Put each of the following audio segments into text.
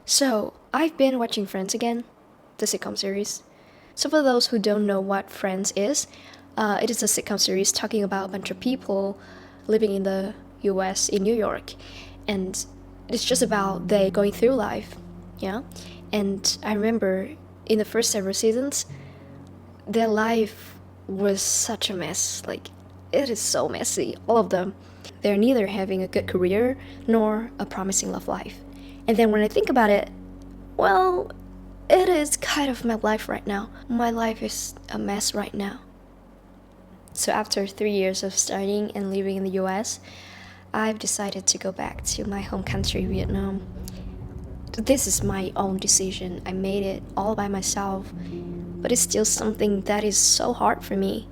So, I've been watching Friends again, the sitcom series. So, for those who don't know what Friends is, it is a sitcom series talking about a bunch of people living in the US, in New York. And it's just about they going through life, yeah? And I remember in the first several seasons, their life was such a mess. Like, it is so messy, all of them. They're neither having a good career nor a promising love life. And then when I think about it, well, it is kind of my life right now. My life is a mess right now. So after 3 years of studying and living in the US, I've decided to go back to my home country, Vietnam. This is my own decision. I made it all by myself, but it's still something that is so hard for me.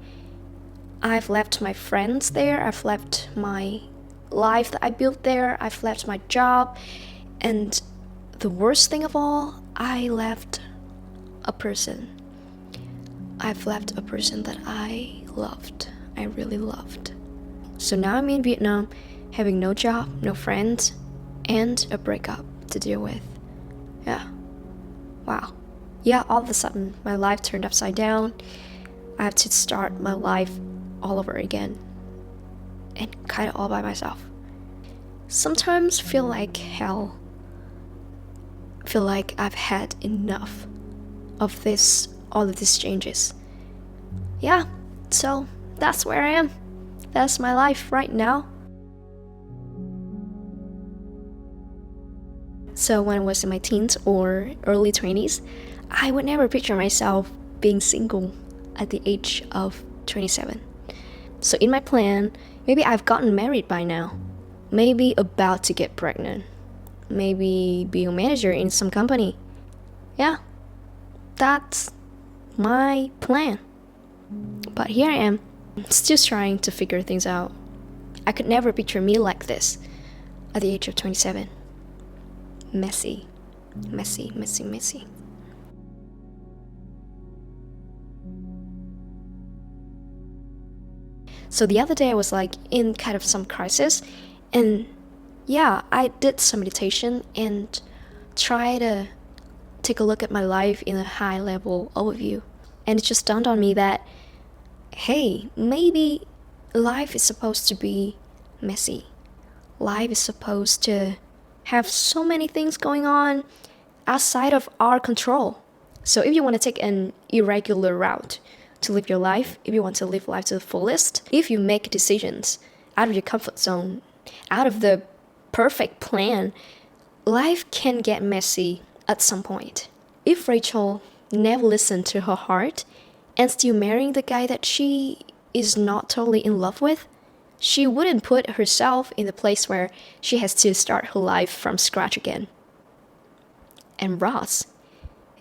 I've left my friends there, I've left my life that I built there, I've left my job, and the worst thing of all, I left a person. I've left a person that I loved. I really loved. So now I'm in Vietnam, having no job, no friends, and a breakup to deal with. Yeah. Wow. Yeah, all of a sudden, my life turned upside down. I have to start my life all over again. And kind of all by myself. Sometimes feel like hell. Feel like I've had enough of this, all of these changes. Yeah, so that's where I am. That's my life right now. So when I was in my teens or early 20s, I would never picture myself being single at the age of 27. So in my plan, maybe I've gotten married by now. Maybe about to get pregnant. Maybe be a manager in some company. Yeah, that's my plan. But here I am, still trying to figure things out. I could never picture me like this at the age of 27. Messy, messy, messy, messy. So the other day I was like in kind of some crisis, and yeah, I did some meditation and try to take a look at my life in a high level overview. And it just dawned on me that, hey, maybe life is supposed to be messy. Life is supposed to have so many things going on outside of our control. So if you want to take an irregular route to live your life, if you want to live life to the fullest, if you make decisions out of your comfort zone, out of the perfect plan, life can get messy at some point. If Rachel never listened to her heart and still marrying the guy that she is not totally in love with, she wouldn't put herself in the place where she has to start her life from scratch again. And Ross,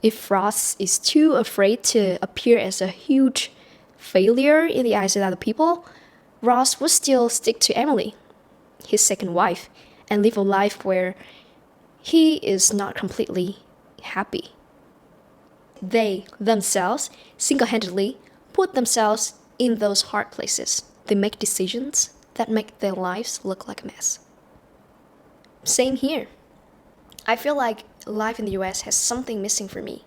if Ross is too afraid to appear as a huge failure in the eyes of other people, Ross would still stick to Emily, his second wife, and live a life where he is not completely happy. They, themselves, single-handedly put themselves in those hard places. They make decisions that make their lives look like a mess. Same here. I feel like life in the US has something missing for me.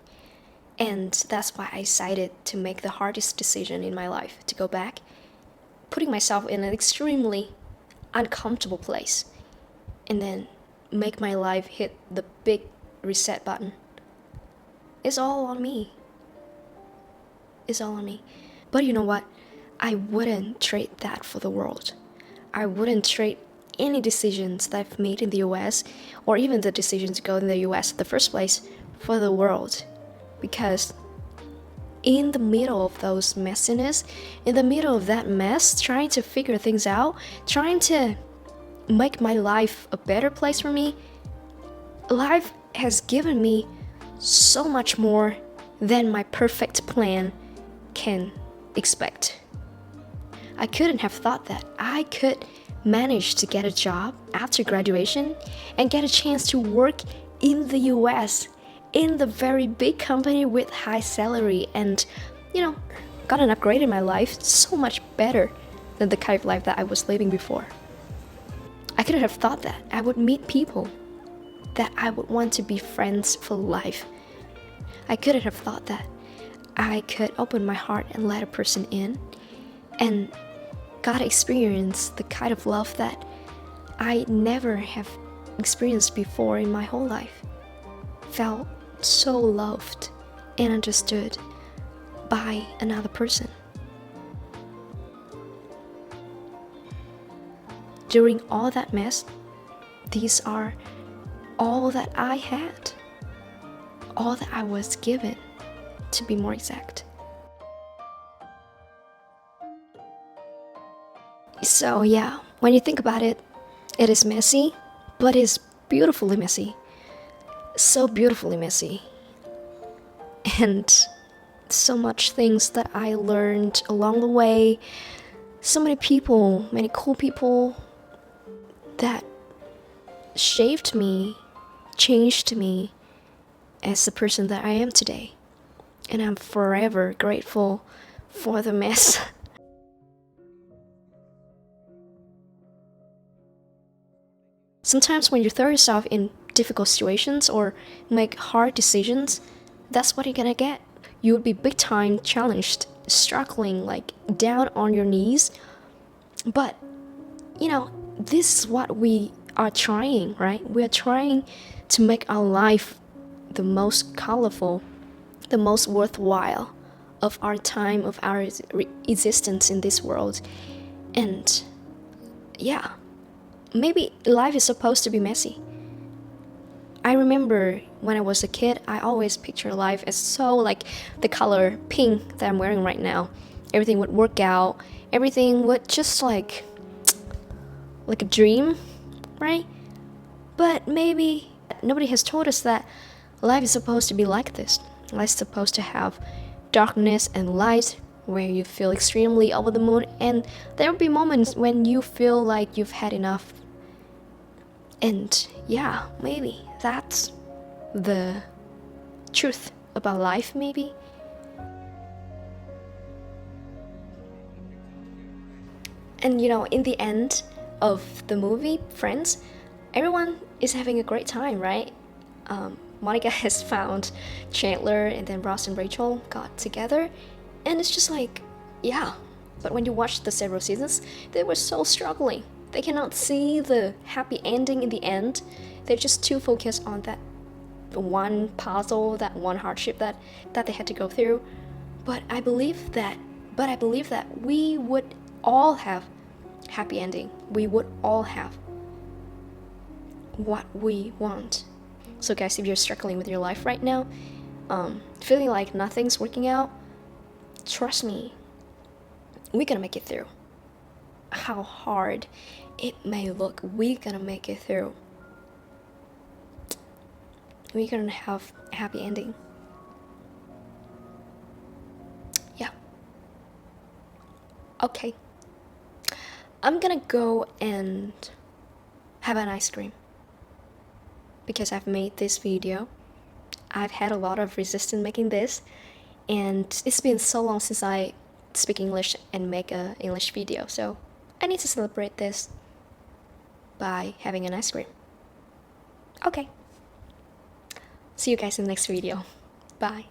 And that's why I decided to make the hardest decision in my life, to go back, putting myself in an extremely uncomfortable place, and then make my life hit the big reset button. It's all on me. It's all on me. But you know what? I wouldn't trade that for the world. I wouldn't trade any decisions that I've made in the US, or even the decision to go in the US in the first place, for the world. Because in the middle of those messiness, in the middle of that mess, trying to figure things out, trying to make my life a better place for me, life has given me so much more than my perfect plan can expect. I couldn't have thought that I could manage to get a job after graduation and get a chance to work in the US, in the very big company with high salary, and, got an upgrade in my life so much better than the kind of life that I was living before. I couldn't have thought that I would meet people that I would want to be friends for life. I couldn't have thought that I could open my heart and let a person in and got to experience the kind of love that I never have experienced before in my whole life. Felt so loved and understood by another person. During all that mess, these are all that I had, all that I was given, to be more exact. So yeah, when you think about it, it is messy, but it's beautifully messy. So beautifully messy. And so much things that I learned along the way. So many people, many cool people that shaped me, changed me as the person that I am today. And I'm forever grateful for the mess. Sometimes when you throw yourself in difficult situations or make hard decisions, that's what you're gonna get. You would be big time challenged, struggling, like down on your knees. But, this is what we are trying, right? We are trying to make our life the most colorful, the most worthwhile of our time, of our existence in this world. And yeah, maybe life is supposed to be messy. I remember when I was a kid, I always pictured life as so like the color pink that I'm wearing right now. Everything would work out. Everything would just like a dream, right? But maybe nobody has told us that life is supposed to be like this. Life is supposed to have darkness and light, where you feel extremely over the moon, and there will be moments when you feel like you've had enough. And yeah, maybe that's the truth about life, maybe. And in the end of the movie Friends, everyone is having a great time, right? Monica has found Chandler, and then Ross and Rachel got together, and it's just like, yeah. But when you watch the several seasons, they were so struggling. They cannot see the happy ending in the end. They're just too focused on that one puzzle, that one hardship that they had to go through. But I believe that we would all have happy ending. We would all have what we want. So guys, if you're struggling with your life right now, feeling like nothing's working out, trust me, we're gonna make it through. How hard it may look, we're gonna make it through. We're gonna have a happy ending. Yeah. Okay. I'm gonna go and have an ice cream because I've made this video. I've had a lot of resistance making this, and it's been so long since I speak English and make an English video, so I need to celebrate this by having an ice cream. Okay. See you guys in the next video. Bye.